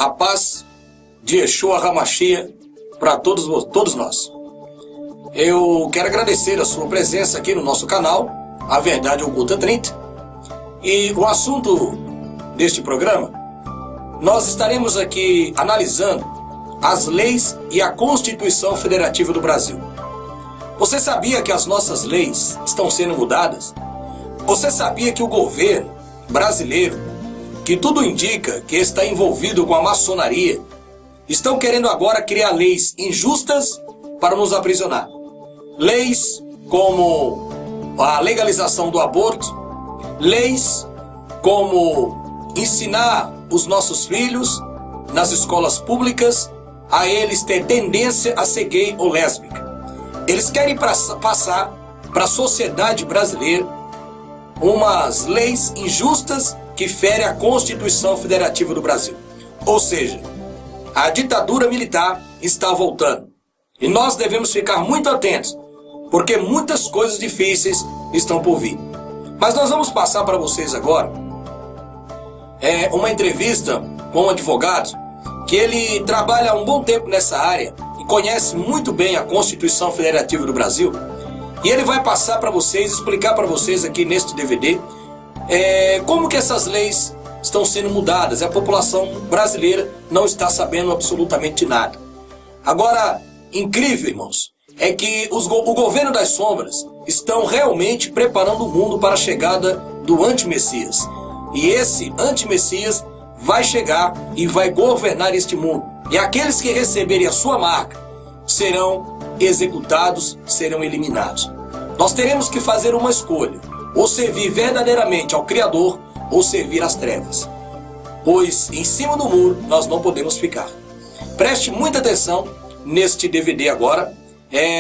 A paz de Yeshua HaMashiach para todos nós. Eu quero agradecer a sua presença aqui no nosso canal, A Verdade Oculta 30. E o assunto deste programa, nós estaremos aqui analisando as leis e a Constituição Federativa do Brasil. Você sabia que as nossas leis estão sendo mudadas? Você sabia que o governo brasileiro, que tudo indica que está envolvido com a maçonaria, estão querendo agora criar leis injustas para nos aprisionar? Leis como a legalização do aborto, leis como ensinar os nossos filhos nas escolas públicas a eles ter tendência a ser gay ou lésbica. Eles querem passar para a sociedade brasileira umas leis injustas que ferem a Constituição Federativa do Brasil. Ou seja, a ditadura militar está voltando. E nós devemos ficar muito atentos, porque muitas coisas difíceis estão por vir. Mas nós vamos passar para vocês agora uma entrevista com um advogado que ele trabalha há um bom tempo nessa área e conhece muito bem a Constituição Federativa do Brasil. E ele vai passar para vocês, explicar para vocês aqui neste DVD como que essas leis estão sendo mudadas. A população brasileira não está sabendo absolutamente nada. Agora, incrível, irmãos, é que o governo das sombras estão realmente preparando o mundo para a chegada do anti-Messias. E esse anti-Messias vai chegar e vai governar este mundo. E aqueles que receberem a sua marca serão executados, serão eliminados. Nós teremos que fazer uma escolha: ou servir verdadeiramente ao Criador, ou servir às trevas. Pois em cima do muro nós não podemos ficar. Preste muita atenção neste DVD agora.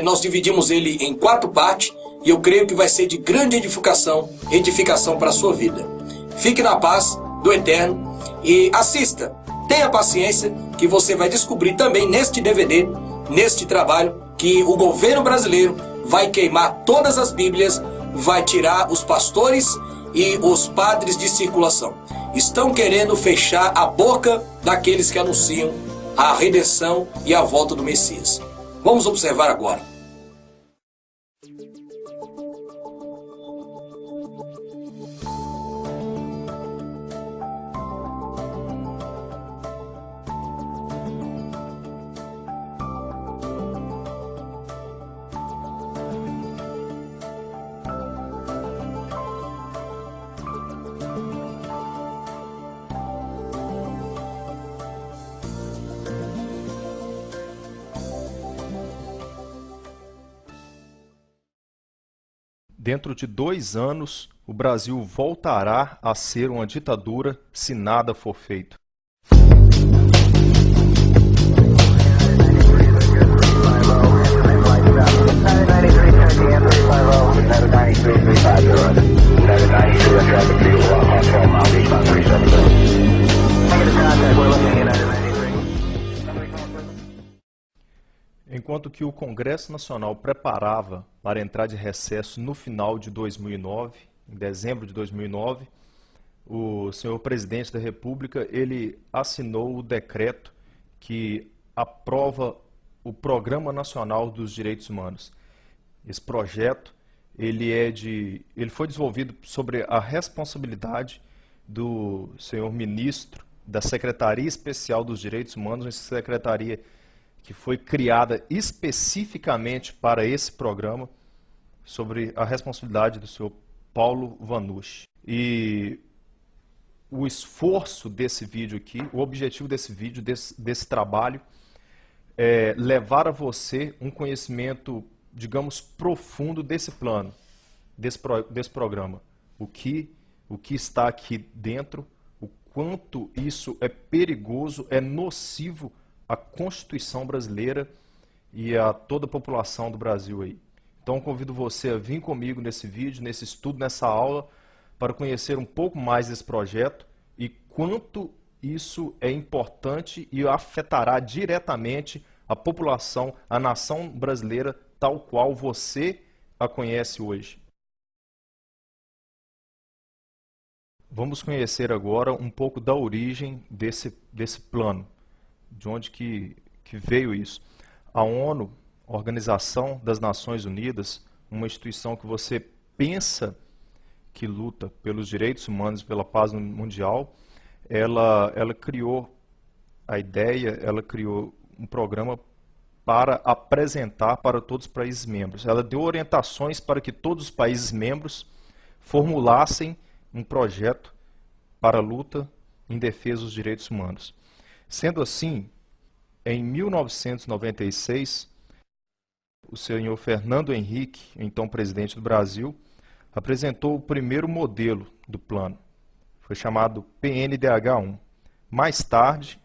Nós dividimos ele em 4 partes e eu creio que vai ser de grande edificação para a sua vida. Fique na paz do Eterno e assista. Tenha paciência que você vai descobrir também neste DVD, neste trabalho, que o governo brasileiro vai queimar todas as Bíblias, vai tirar os pastores e os padres de circulação. Estão querendo fechar a boca daqueles que anunciam a redenção e a volta do Messias. Vamos observar agora. Dentro de 2 anos, o Brasil voltará a ser uma ditadura se nada for feito. Enquanto que o Congresso Nacional preparava para entrar de recesso no final de 2009, em dezembro de 2009, o senhor presidente da República, ele assinou o decreto que aprova o Programa Nacional dos Direitos Humanos. Esse projeto, ele foi desenvolvido sobre a responsabilidade do senhor ministro da Secretaria Especial dos Direitos Humanos, uma secretaria que foi criada especificamente para esse programa, sobre a responsabilidade do senhor Paulo Vanucci. E o esforço desse vídeo aqui, o objetivo desse vídeo, desse trabalho, é levar a você um conhecimento, digamos, profundo desse plano, desse programa. O que está aqui dentro, o quanto isso é perigoso, é nocivo à Constituição brasileira e a toda a população do Brasil aí. Então convido você a vir comigo nesse vídeo, nesse estudo, nessa aula, para conhecer um pouco mais desse projeto e quanto isso é importante e afetará diretamente a população, a nação brasileira, tal qual você a conhece hoje. Vamos conhecer agora um pouco da origem desse plano, de onde que veio isso. A ONU, a Organização das Nações Unidas, uma instituição que você pensa que luta pelos direitos humanos, pela paz mundial, ela criou a ideia, ela criou um programa para apresentar para todos os países membros. Ela deu orientações para que todos os países membros formulassem um projeto para a luta em defesa dos direitos humanos. Sendo assim, em 1996, o senhor Fernando Henrique, então presidente do Brasil, apresentou o primeiro modelo do plano. Foi chamado PNDH-1. Mais tarde,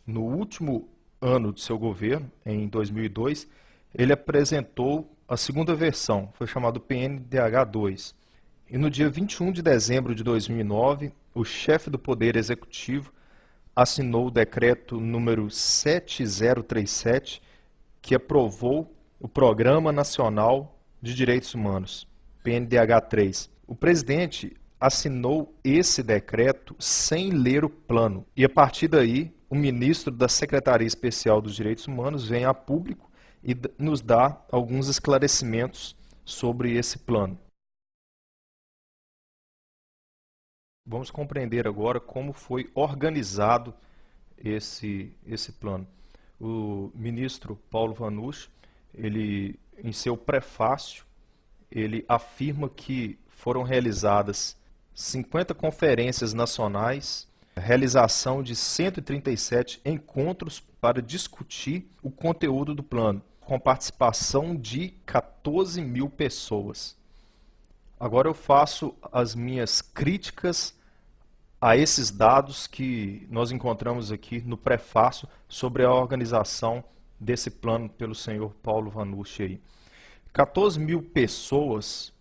no último ano de seu governo, em 2002, ele apresentou a segunda versão, foi chamado PNDH-2. E no dia 21 de dezembro de 2009, o chefe do Poder Executivo assinou o decreto número 7037, que aprovou o Programa Nacional de Direitos Humanos, PNDH3. O presidente assinou esse decreto sem ler o plano. E a partir daí, o ministro da Secretaria Especial dos Direitos Humanos vem a público e nos dá alguns esclarecimentos sobre esse plano. Vamos compreender agora como foi organizado esse plano. O ministro Paulo Vanucci, ele, em seu prefácio, ele afirma que foram realizadas 50 conferências nacionais, realização de 137 encontros para discutir o conteúdo do plano, com participação de 14 mil pessoas. Agora eu faço as minhas críticas a esses dados que nós encontramos aqui no prefácio sobre a organização desse plano pelo senhor Paulo Vanucci aí. 14 mil pessoas,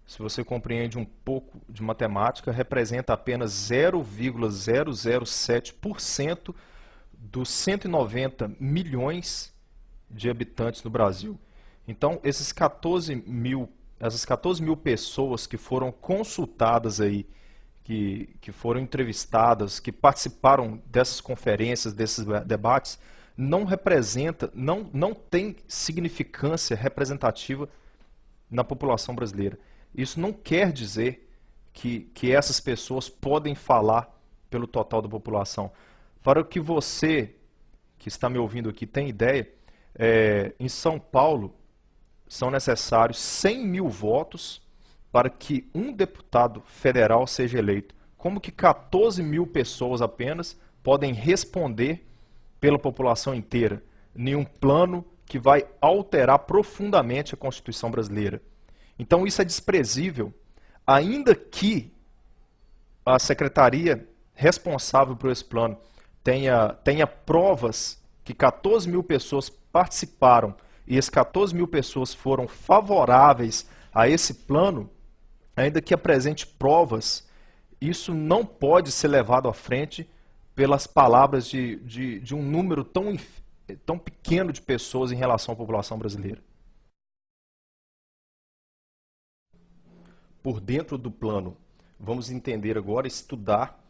se você compreende um pouco de matemática, representa apenas 0,007% dos 190 milhões de habitantes no Brasil. Então, essas 14 mil pessoas que foram consultadas aí, que foram entrevistadas, que participaram dessas conferências, desses debates, não tem significância representativa na população brasileira. Isso não quer dizer que essas pessoas podem falar pelo total da população. Para que você, que está me ouvindo aqui, tenha ideia, em São Paulo são necessários 100 mil votos para que um deputado federal seja eleito. Como que 14 mil pessoas apenas podem responder pela população inteira? Nenhum plano que vai alterar profundamente a Constituição brasileira. Então isso é desprezível, ainda que a secretaria responsável por esse plano tenha provas que 14 mil pessoas participaram e as 14 mil pessoas foram favoráveis a esse plano, ainda que apresente provas, isso não pode ser levado à frente pelas palavras de um número tão pequeno de pessoas em relação à população brasileira. Por dentro do plano, vamos entender agora, estudar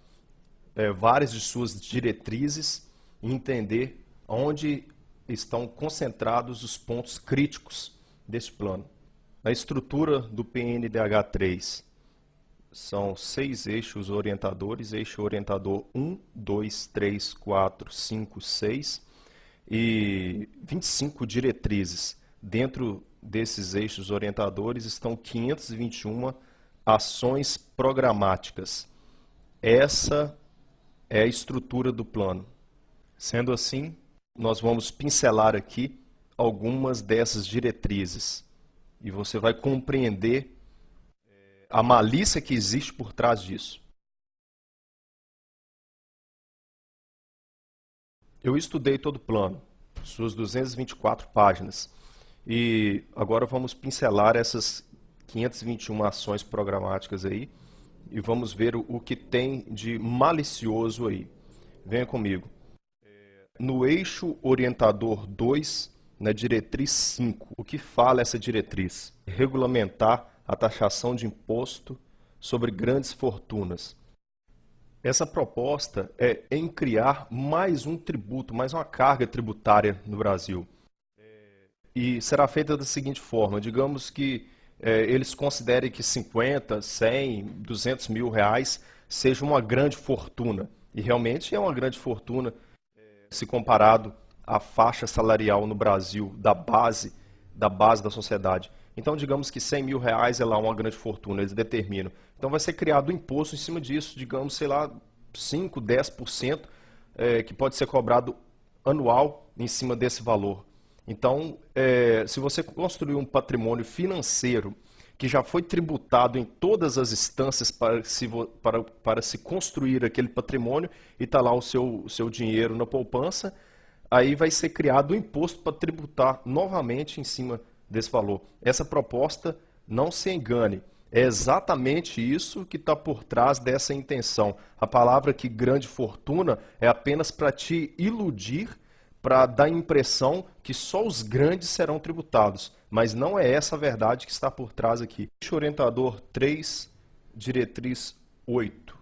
várias de suas diretrizes e entender onde estão concentrados os pontos críticos deste plano. A estrutura do PNDH3 são 6 eixos orientadores, eixo orientador 1, 2, 3, 4, 5, 6 e 25 diretrizes. Dentro desses eixos orientadores estão 521 ações programáticas. Essa é a estrutura do plano. Sendo assim, nós vamos pincelar aqui algumas dessas diretrizes e você vai compreender a malícia que existe por trás disso. Eu estudei todo o plano, suas 224 páginas, e agora vamos pincelar essas 521 ações programáticas aí e vamos ver o que tem de malicioso aí. Venha comigo. No eixo orientador 2, na diretriz 5, o que fala essa diretriz? Regulamentar a taxação de imposto sobre grandes fortunas. Essa proposta é em criar mais um tributo, mais uma carga tributária no Brasil. E será feita da seguinte forma, digamos que eles considerem que 50, 100, 200 mil reais seja uma grande fortuna. E realmente é uma grande fortuna se comparado à faixa salarial no Brasil, da base da sociedade. Então, digamos que 100 mil reais é lá uma grande fortuna, eles determinam. Então, vai ser criado um imposto em cima disso, digamos, sei lá, 5, 10%, que pode ser cobrado anual em cima desse valor. Então, se você construir um patrimônio financeiro que já foi tributado em todas as instâncias para se construir aquele patrimônio e está lá o seu dinheiro na poupança, aí vai ser criado um imposto para tributar novamente em cima desse valor. Essa proposta, não se engane, é exatamente isso que está por trás dessa intenção. A palavra aqui, grande fortuna, é apenas para te iludir, para dar a impressão que só os grandes serão tributados. Mas não é essa a verdade que está por trás aqui. Eixo orientador 3, diretriz 8.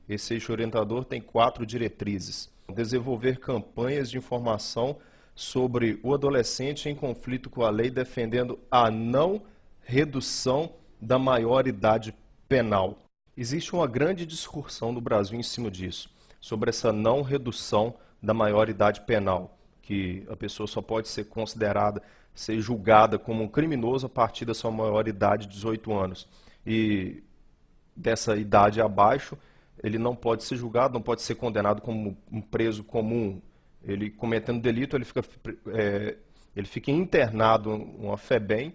Esse eixo orientador tem 4 diretrizes. Desenvolver campanhas de informação sobre o adolescente em conflito com a lei, defendendo a não redução da maioridade penal. Existe uma grande discussão no Brasil em cima disso, sobre essa não redução da maioridade penal, que a pessoa só pode ser considerada, ser julgada como um criminoso a partir da sua maioridade de 18 anos. E dessa idade abaixo, ele não pode ser julgado, não pode ser condenado como um preso comum. Ele cometendo delito, ele fica internado em uma FEBEM,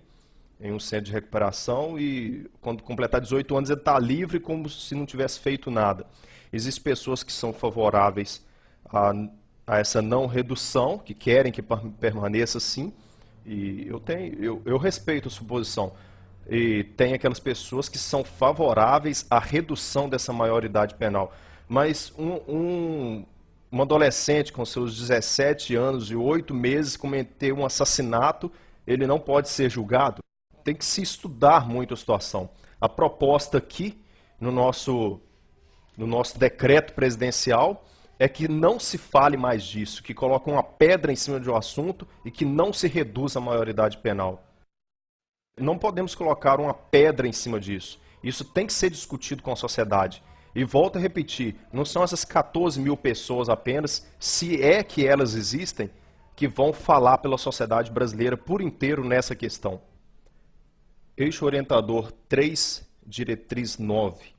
em um centro de recuperação, e quando completar 18 anos ele está livre como se não tivesse feito nada. Existem pessoas que são favoráveis a essa não redução, que querem que permaneça assim, e eu respeito a sua posição. E tem aquelas pessoas que são favoráveis à redução dessa maioridade penal. Mas um adolescente com seus 17 anos e 8 meses cometer um assassinato, ele não pode ser julgado? Tem que se estudar muito a situação. A proposta aqui, no nosso decreto presidencial, é que não se fale mais disso, que coloque uma pedra em cima de um assunto e que não se reduza a maioridade penal. Não podemos colocar uma pedra em cima disso. Isso tem que ser discutido com a sociedade. E volto a repetir, não são essas 14 mil pessoas apenas, se é que elas existem, que vão falar pela sociedade brasileira por inteiro nessa questão. Eixo orientador 3, diretriz 9.